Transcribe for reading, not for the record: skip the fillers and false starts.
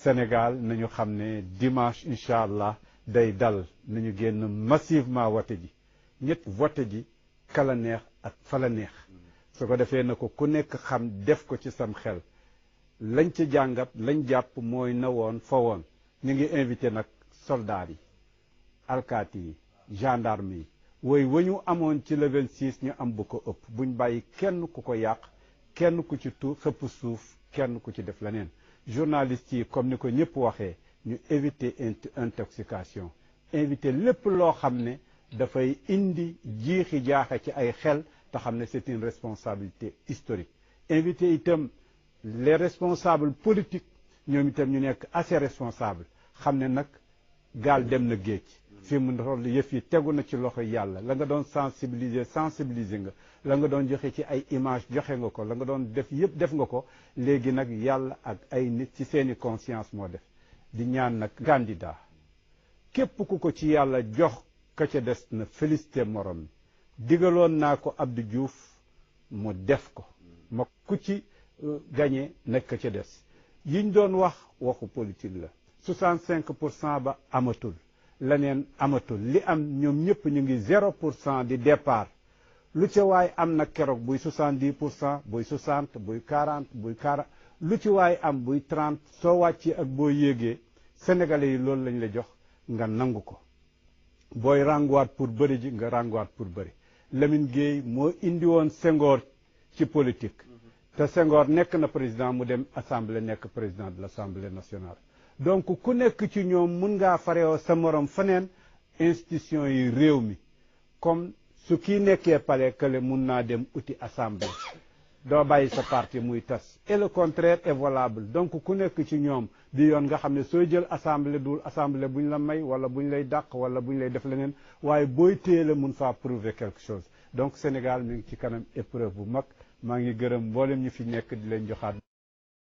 Sénégal nañu xam ne dimanche incha allah day dal nañu génn massivement vote ji ñett vote ji kala neex ak fala neex su ko defee na ko ku nekk xam def ko ci sam xel lañ ci jàngat lañ jàpp mooy na woon fa woon ñu ngi invité nag soldats yi alkaati yi gendarme yi woy wañu amoon ci le 26 ñu am bu ko ëpp buñ bàyyi kenn ku ko yàq kenn ku ci xëpp suuf kenn ku ci def leneen journalistes yi comme ni ko ñëpp waxee ñu éviter intoxication éviter lépp loo xam ne dafay indi jiixi jaaxa ci ay xel te xam ne c'est une responsabilité historique invité itam les responsables politiques ñoom itam ñu nekk assez responsable xam ne nag gaal dem na géej fii mu toll yëf yi tegu na ci loxo yàlla la nga doon sensibiliser nga la nga doon joxe ci ay image joxe nga ko la nga doon def yëpp def nga ko léegi nag yàlla ak ay nit ci seeni conscience moo def di ñaan nag candidat képp ku ko ci yàlla jox ka ca des na félicité morom mi digaloon naa ko Abdou Diouf mu def ko ma ku ci gagné nekk ca des yiñ doon wax waxu politique la 65% ba amatul leneen amatul li am ñoom ñëpp ñu ngi 0% di départ lu ci waay am na keroog buy 70% buy 60 buy 40 buy 40 lu ci waay am buy 30 soo wàccee ak boo yéegee sénégalais yi loolu lañ la jox nga nangu ko booy ranguwaat pour bëri ji nga ranguwaat pour bëri Lamine Gueye moo indi woon Senghor ci politique te Senghor nekk na président mu dem assemblée nekk président de l'Assemblée nationale donc ku nekk ci ñoom mun ngaa farewoo sa morom feneen institution yi réew mi comme su kii nekkee palais kële mun naa dem uti assemblée doo bàyyi sa parti muy tas et le contraire est valable donc ku nekk ci ñoom di yoon nga xam ne sooy jël assemblée dul assemblée buñ la may wala buñ lay dàq wala buñ lay def leneen waaye booy téye la mun faa prouver quelque chose donc Sénégal mi ngi ci kanam épreuve bu mag maa ngi gërëm mboolem ñi fi nekk di leen joxaat